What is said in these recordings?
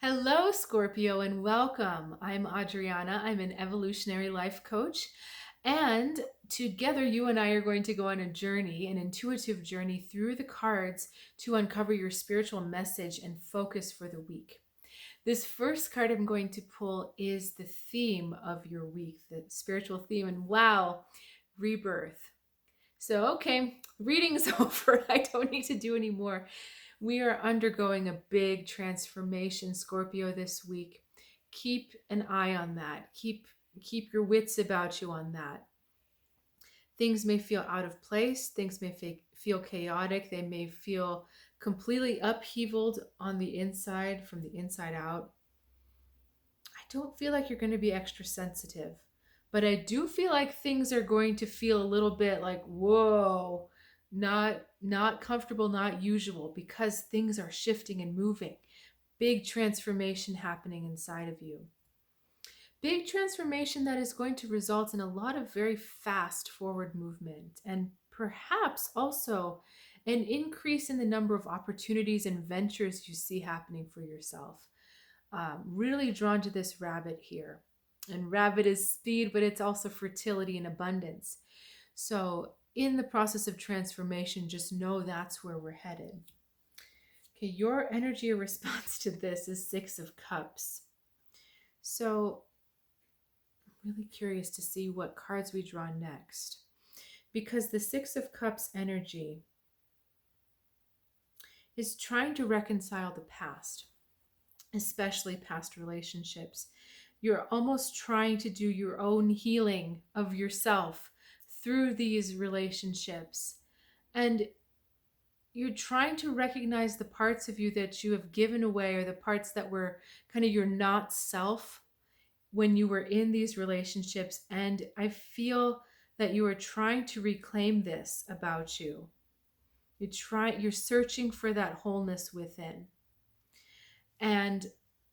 Hello, Scorpio, and welcome. I'm Adriana. I'm an evolutionary life coach. And together, you and I are going to go on a journey, an intuitive journey through the cards to uncover your spiritual message and focus for the week. This first card I'm going to pull is the theme of your week, the spiritual theme. And wow, rebirth. So, okay, reading's over. I don't need to do any more. We are undergoing a big transformation, Scorpio, this week. Keep an eye on that. Keep your wits about you on that. Things may feel out of place, things may feel chaotic, they may feel completely upheavaled on the inside, from the inside out. I don't feel like you're going to be extra sensitive, but I do feel like things are going to feel a little bit like, whoa, not comfortable, not usual, because things are shifting and moving. Big transformation happening inside of you. Big transformation that is going to result in a lot of very fast forward movement, and perhaps also an increase in the number of opportunities and ventures you see happening for yourself. Really drawn to this rabbit here. And rabbit is speed, but it's also fertility and abundance. So in the process of transformation, just know that's where we're headed. Okay, your energy or response to this is Six of Cups. So I'm really curious to see what cards we draw next, because the Six of Cups energy is trying to reconcile the past, especially past relationships. You're almost trying to do your own healing of yourself through these relationships. And you're trying to recognize the parts of you that you have given away, or the parts that were kind of your not self when you were in these relationships. And I feel that you are trying to reclaim this about you. You're searching for that wholeness within. And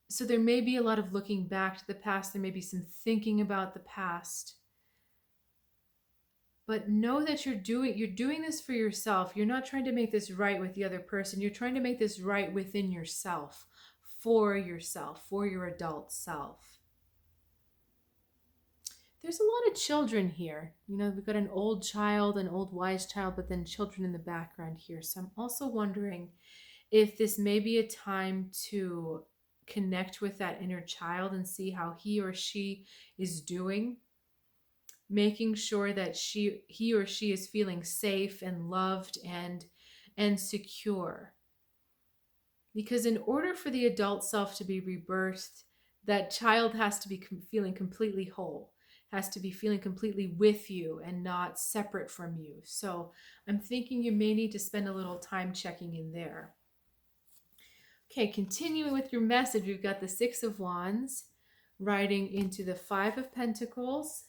so there may be a lot of looking back to the past. There may be some thinking about the past. But know that you're doing this for yourself. You're not trying to make this right with the other person. You're trying to make this right within yourself, for your adult self. There's a lot of children here. We've got an old child, an old wise child, but then children in the background here. So I'm also wondering if this may be a time to connect with that inner child and see how he or she is doing, making sure that he or she is feeling safe and loved and secure. Because in order for the adult self to be rebirthed, that child has to be feeling completely whole, has to be feeling completely with you and not separate from you. So I'm thinking you may need to spend a little time checking in there. Okay, continuing with your message, we've got the Six of Wands riding into the Five of Pentacles.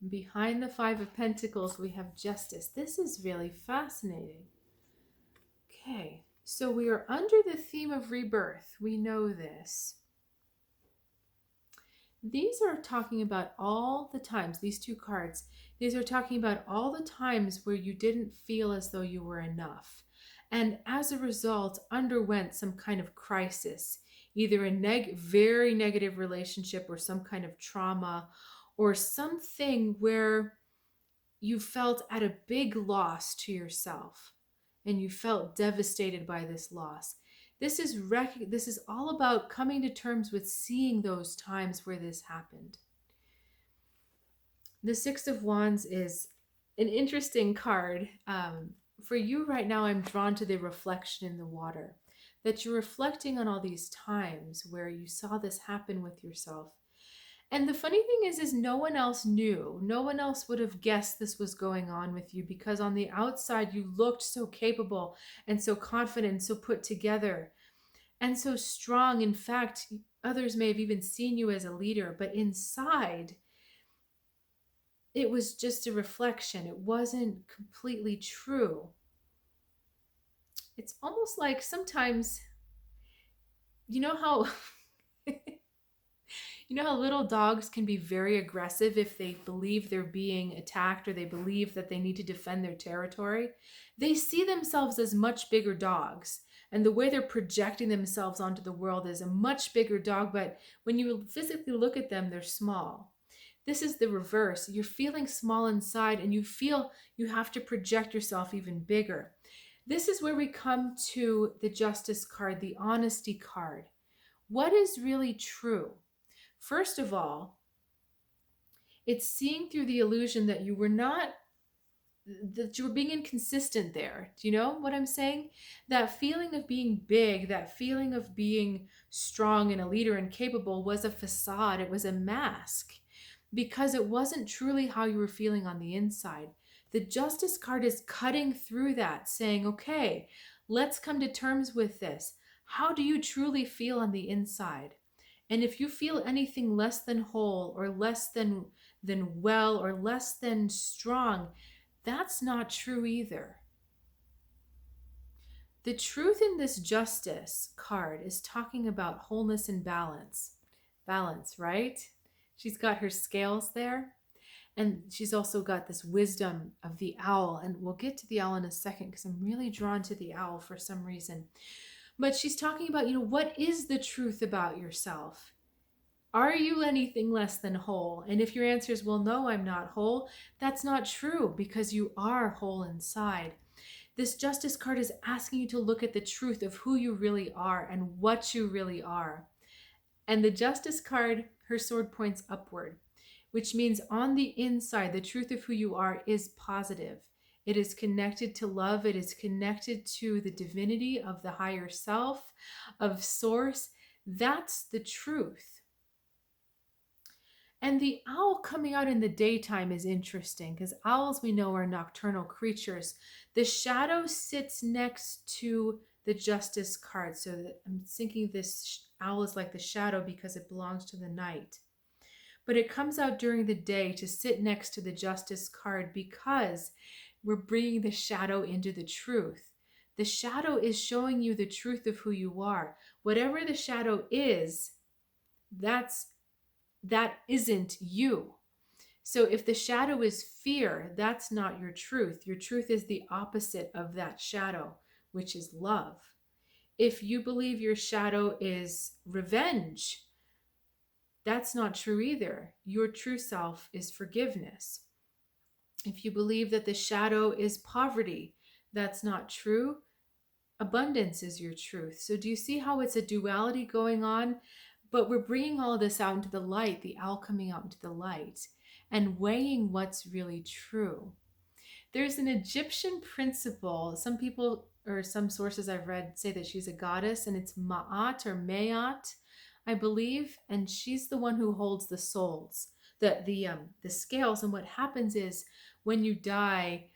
Behind the Five of Pentacles, we have Justice. This is really fascinating. Okay, so we are under the theme of rebirth. We know this. These are talking about all the times, these two cards, these are talking about all the times where you didn't feel as though you were enough. And as a result, underwent some kind of crisis, either a very negative relationship or some kind of trauma, or something where you felt at a big loss to yourself and you felt devastated by this loss. This is all about coming to terms with seeing those times where this happened. The Six of Wands is an interesting card. For you right now, I'm drawn to the reflection in the water, that you're reflecting on all these times where you saw this happen with yourself. And the funny thing is no one else knew. No one else would have guessed this was going on with you, because on the outside you looked so capable and so confident and so put together and so strong. In fact, others may have even seen you as a leader, but inside it was just a reflection. It wasn't completely true. It's almost like sometimes, you know how little dogs can be very aggressive if they believe they're being attacked, or they believe that they need to defend their territory. They see themselves as much bigger dogs, And the way they're projecting themselves onto the world is a much bigger dog, but when you physically look at them, they're small. This is the reverse. You're feeling small inside and you feel you have to project yourself even bigger. This is where we come to the Justice card, the honesty card. What is really true? First of all, it's seeing through the illusion that you were being inconsistent there. Do you know what I'm saying? That feeling of being big, that feeling of being strong and a leader and capable was a facade. It was a mask because it wasn't truly how you were feeling on the inside. The Justice card is cutting through that, saying, okay, let's come to terms with this. How do you truly feel on the inside? And if you feel anything less than whole or less than well or less than strong, that's not true either. The truth in this Justice card is talking about wholeness and balance. Balance, right? She's got her scales there. And she's also got this wisdom of the owl. And we'll get to the owl in a second because I'm really drawn to the owl for some reason. But she's talking about, what is the truth about yourself? Are you anything less than whole? And if your answer is, well, no, I'm not whole, that's not true because you are whole inside. This Justice card is asking you to look at the truth of who you really are and what you really are. And the Justice card, her sword points upward, which means on the inside, the truth of who you are is positive. It is connected to love. It is connected to the divinity of the higher self, of source. That's the truth. And the owl coming out in the daytime is interesting because owls, we know, are nocturnal creatures. The shadow sits next to the Justice card. So I'm thinking this owl is like the shadow because it belongs to the night. But it comes out during the day to sit next to the Justice card because we're bringing the shadow into the truth. The shadow is showing you the truth of who you are. Whatever the shadow is, that isn't you. So if the shadow is fear, that's not your truth. Your truth is the opposite of that shadow, which is love. If you believe your shadow is revenge, that's not true either. Your true self is forgiveness. If you believe that the shadow is poverty, that's not true. Abundance is your truth. So do you see how it's a duality going on? But we're bringing all of this out into the light, the owl coming out into the light and weighing what's really true. There's an Egyptian principle. Some people, or some sources I've read, say that she's a goddess, and it's Ma'at or Mayat, I believe, and she's the one who holds the souls, the scales. And what happens is when you die,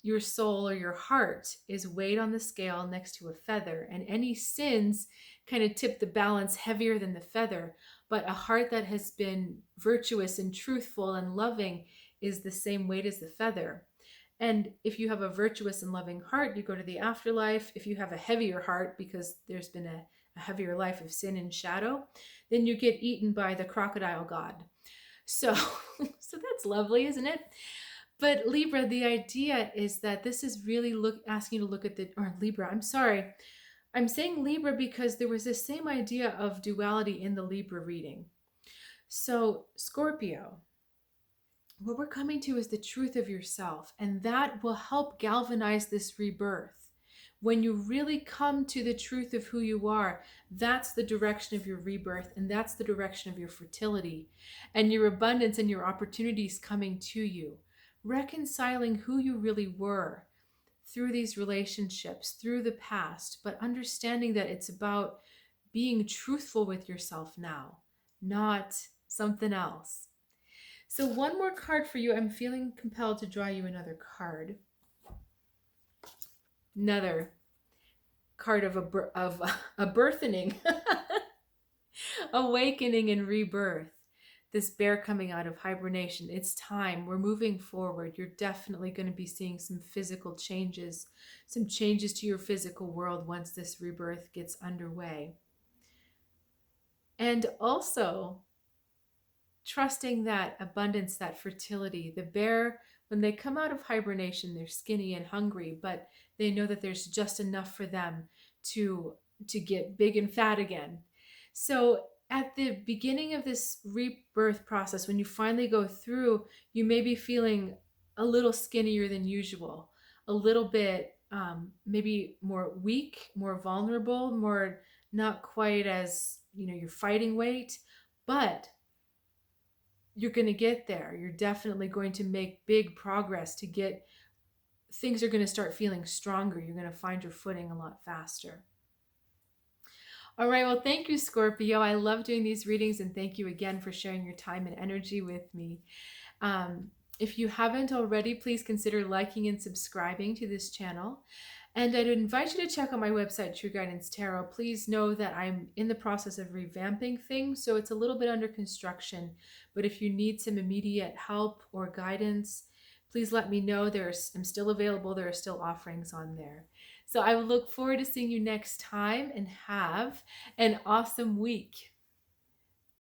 your soul or your heart is weighed on the scale next to a feather, and any sins kind of tip the balance heavier than the feather. But a heart that has been virtuous and truthful and loving is the same weight as the feather. And if you have a virtuous and loving heart, you go to the afterlife. If you have a heavier heart because there's been a heavier life of sin and shadow, then you get eaten by the crocodile god. So that's lovely, isn't it? But Libra, the idea is that this is really asking you to look at Libra, I'm sorry. I'm saying Libra because there was this same idea of duality in the Libra reading. So Scorpio, what we're coming to is the truth of yourself, and that will help galvanize this rebirth. When you really come to the truth of who you are, that's the direction of your rebirth, and that's the direction of your fertility and your abundance and your opportunities coming to you. Reconciling who you really were through these relationships, through the past, but understanding that it's about being truthful with yourself now, not something else. So one more card for you. I'm feeling compelled to draw you another card. Another card of a birthening, awakening and rebirth. This bear coming out of hibernation. It's time. We're moving forward. You're definitely going to be seeing some physical changes, some changes to your physical world once this rebirth gets underway. And also trusting that abundance, that fertility. The bear, when they come out of hibernation, they're skinny and hungry, but they know that there's just enough for them to get big and fat again. So at the beginning of this rebirth process, when you finally go through, you may be feeling a little skinnier than usual, a little bit maybe more weak, more vulnerable, more not quite as, your fighting weight, but you're going to get there. You're definitely going to make big progress to get, things are going to start feeling stronger. You're going to find your footing a lot faster. All right. Well, thank you, Scorpio. I love doing these readings, and thank you again for sharing your time and energy with me. If you haven't already, please consider liking and subscribing to this channel. And I'd invite you to check out my website, True Guidance Tarot. Please know that I'm in the process of revamping things, so it's a little bit under construction. But if you need some immediate help or guidance, please let me know. I'm still available. There are still offerings on there. So I will look forward to seeing you next time, and have an awesome week.